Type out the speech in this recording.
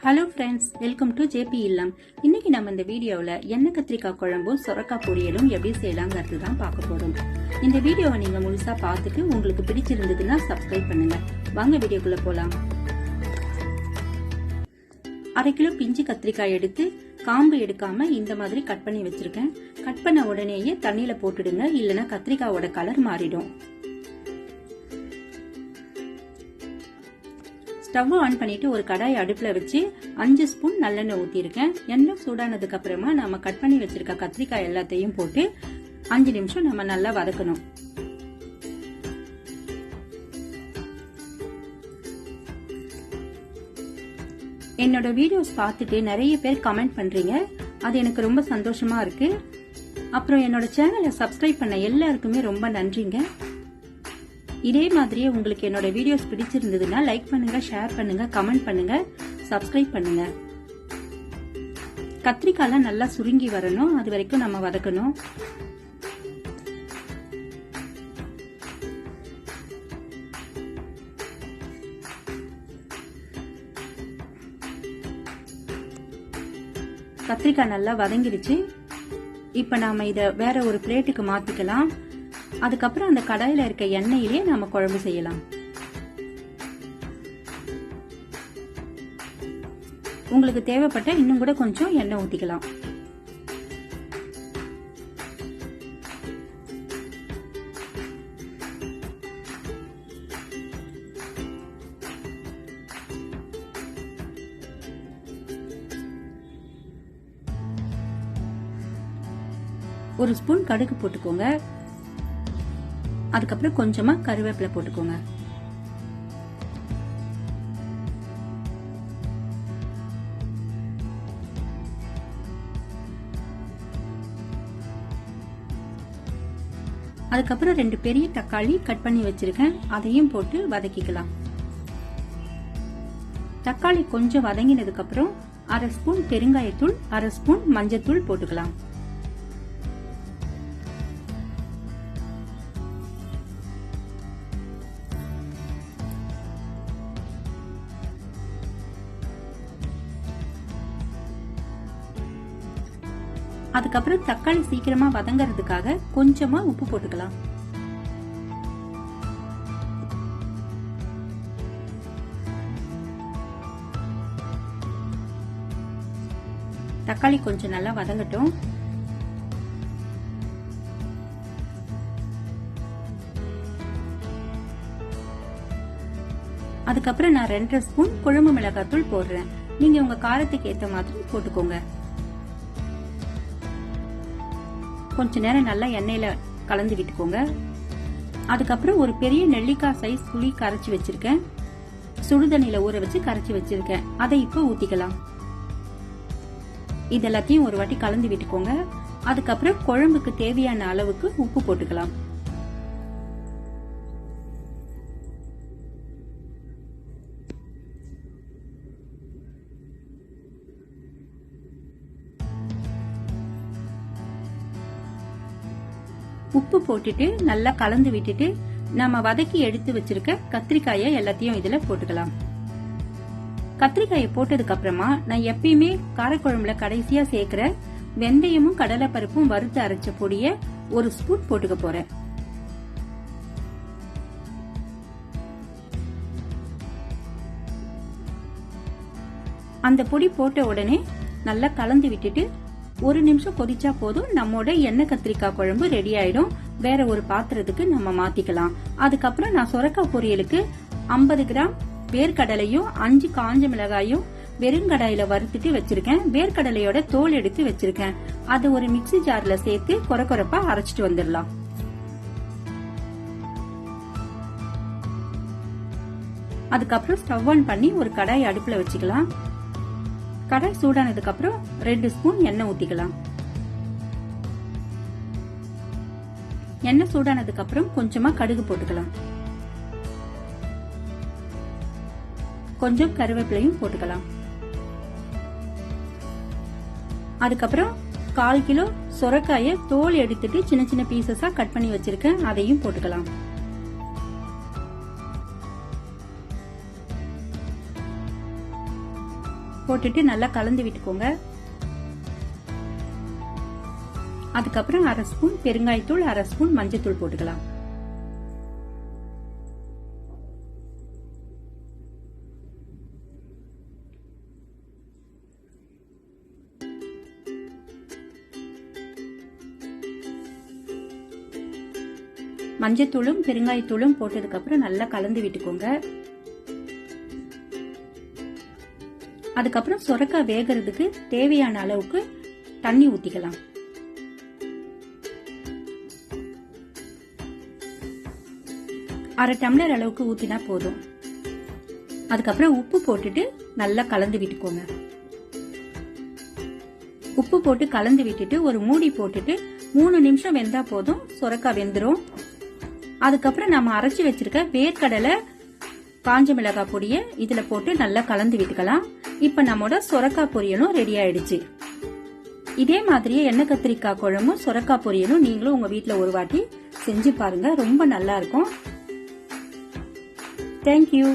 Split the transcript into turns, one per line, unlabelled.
Hello friends, welcome to JP இல்லம். இன்னைக்கு நம்ம இந்த வீடியோவில் எண்ணெய் கத்திரிக்காய் குழம்பும் சொரக்காய் பொரியலும் எப்படி செய்யலாங்கிறது தான் பார்க்க போறோம். இந்த வீடியோவை நீங்க முழுசா பார்த்துட்டு உங்களுக்கு பிடிச்சிருந்ததுன்னா சப்ஸ்கிரைப் பண்ணுங்க. வாங்க வீடியோக்குள்ள போலாம். 1/2 கிலோ பிஞ்சு கத்திரிக்காய் எடுத்து காம்பு எடுக்காம இந்த மாதிரி கட் பண்ணி வச்சிருக்கேன். கட் பண்ண உடனேயே தண்ணியில போட்டுடுங்க, இல்லைன்னா கத்திரிக்காயோட கலர் மாறிடும். ஸ்டவ் ஆன் பண்ணிட்டு ஒரு கடாய் அடுப்புல வச்சு 5 ஸ்பூன் நல்லெண்ணெய் ஊத்திருக்கேன். எண்ணெய் சூடானதுக்கு அப்புறமா நம்ம கட் பண்ணி வச்சிருக்க கத்திரிக்காய் எல்லாத்தையும் போட்டு 5 நிமிஷம் நம்ம நல்லா வதக்கணும். என்னோட வீடியோஸ் பார்த்துட்டு நிறைய பேர் கமெண்ட் பண்றீங்க, அது எனக்கு ரொம்ப சந்தோஷமா இருக்கு. அப்புறம் என்னோட சேனலை சப்ஸ்கிரைப் பண்ண எல்லாருக்குமே ரொம்ப நன்றிங்க. இதே மாதிரியே உங்களுக்கு என்னோட வீடியோஸ் பிடிச்சிருந்ததுன்னா லைக் பண்ணுங்க, ஷேர் பண்ணுங்க, கமெண்ட் பண்ணுங்க, சப்ஸ்கிரைப் பண்ணுங்க. கத்திரிக்காய் நல்லா சுருங்கி வரணும், அது வரைக்கும் நம்ம வதக்கணும். கத்திரிக்காய் நல்லா வதங்கிடுச்சு. இப்ப நாம இத வேற ஒரு பிளேட்டுக்கு மாத்திக்கலாம். அதுக்கப்புறம் அந்த கடாயில இருக்க எண்ணெயிலே நாம குழம்பு செய்யலாம். உங்களுக்கு தேவைப்பட்ட இன்னும் கூட கொஞ்சம் எண்ணெய் ஊத்திக்கலாம். ஒரு ஸ்பூன் கடுகு போட்டுக்கோங்க. அதுக்கப்புறம் கொஞ்சமா கருவேப்பிலை போட்டுக்கோங்க. அதுக்கப்புறம் 2 பெரிய தக்காளி கட் பண்ணி வச்சிருக்கேன், அதையும் போட்டு வதக்கிக்கலாம். தக்காளி கொஞ்சம் வதங்கினதுக்கு அப்புறம் 1/2 ஸ்பூன் பெருங்காயத்தூள், 1/2 ஸ்பூன் மஞ்சத்தூள் போட்டுக்கலாம். அதுக்கப்புறம் தக்காளி சீக்கிரமா வதங்கறதுக்காக கொஞ்சமா உப்பு போட்டுக்கலாம். தக்காளி கொஞ்சம் நல்லா வதங்கட்டும். அதுக்கப்புறம் நான் 2 ஸ்பூன் குழம்பு மிளகாத்தூள் போடுறேன். நீங்க உங்க காரத்துக்கு ஏத்த மாதிரி போட்டுக்கோங்க. கொஞ்ச நேரம் நல்லா எண்ணெயில கலந்து விட்டுக்கோங்க. அதுக்கப்புறம் ஒரு பெரிய நெல்லிக்காய் சைஸ் புளி கரைச்சி வச்சிருக்கேன். சுடுதண்ணில ஊற வச்சு கரைச்சி வச்சிருக்கேன். அதை இப்ப ஊத்திக்கலாம். இதெல்லாத்தையும் ஒரு வாட்டி கலந்து விட்டுக்கோங்க. அதுக்கப்புறம் குழம்புக்கு தேவையான அளவுக்கு உப்பு போட்டுக்கலாம். உப்பு போட்டுட்டு நல்லா கலந்து விட்டுட்டு நம்ம வதக்கி எடுத்து வச்சிருக்க கத்திரிக்காயை எல்லாத்தையும் இதுல போட்டுக்கலாம். கத்திரிக்காயை போட்டதுக்கு அப்புறமா நான் எப்பயுமே காரக்குழம்புல கடைசியா சேர்க்கிற வெந்தயமும் கடலை பருப்பும் வறுத்து அரைச்ச பொடிய 1 ஸ்பூன் போட்டுக்க போறேன். அந்த பொடி போட்ட உடனே நல்லா கலந்து விட்டுட்டு 1 நிமிஷம் கொதிச்சா போதும், நம்மோட எண்ணெய் கத்திரிக்காய் குழம்பு ரெடி ஆயிடும். வேற ஒரு பாத்திரத்துக்கு நம்ம மாத்திக்கலாம். அதுக்கப்புறம் நான் சொரக்காய் பொரியலுக்கு 50 கிராம் வேர்க்கடலையும் 5 காஞ்ச மிளகாயும் வெறுங்கடாயில வறுத்துட்டு வச்சிருக்கேன். வேர்க்கடலையோட தோல் எடுத்து வச்சிருக்கேன். அது ஒரு மிக்ஸி ஜார்ல சேர்த்து கொரகொரப்பா அரைச்சிட்டு வந்துடலாம். அதுக்கப்புறம் ஸ்டவ் ஆன் பண்ணி ஒரு கடாய் அடுப்புல வச்சுக்கலாம். கடாய் சூடானதுக்கு அப்புறம் 2 ஸ்பூன் எண்ணெய் ஊத்திக்கலாம். எண்ணெய் சூடானதுக்கு அப்புறம் கொஞ்சமா கடுகு போட்டுக்கலாம். கொஞ்சம் கருவேப்பிலையும் போட்டுக்கலாம். அதுக்கப்புறம் 1/4 கிலோ சொரக்காயை தோல் எடுத்துட்டு சின்ன சின்ன பீசஸா கட் பண்ணி வச்சிருக்கேன், அதையும் போட்டுக்கலாம். போட்டுட்டு நல்லா கலந்து விட்டுக்கோங்க. அதுக்கப்புறம் 1/2 ஸ்பூன் பெருங்காயத்தூள், 1/2 ஸ்பூன் மஞ்சத்தூள் போட்டுக்கலாம். மஞ்சத்தூளும் பெருங்காயத்தூளும் போட்டதுக்கு அப்புறம் நல்லா கலந்து விட்டுக்கோங்க. அதுக்கப்புறம் சொரக்காய் வேகிறதுக்கு தேவையான அளவுக்கு தண்ணி ஊத்திக்கலாம். அரை டம்ளர் அளவுக்கு ஊத்தினா போதும். அதுக்கப்புறம் உப்பு போட்டுட்டு நல்லா கலந்து விட்டுக்கோங்க. உப்பு போட்டு கலந்து விட்டுட்டு ஒரு மூடி போட்டுட்டு 3 நிமிஷம் வெந்தா போதும். சொரக்காய் வெந்துரும். அதுக்கப்புறம் நம்ம அரைச்சி வச்சிருக்க வேர்க்கடலை, காஞ்ச மிளகாய் பொடியை இதுல போட்டு நல்லா கலந்து விட்டுக்கலாம். இப்ப நம்மோட சொரக்காய் பொரியலும் ரெடி ஆயிடுச்சு. இதே மாதிரியே எண்ணெய் கத்திரிக்காய் குழம்பும் சொரக்காய் பொரியலும் நீங்களும் உங்க வீட்டுல ஒரு வாட்டி செஞ்சு பாருங்க. ரொம்ப நல்லா இருக்கும். தேங்க்யூ.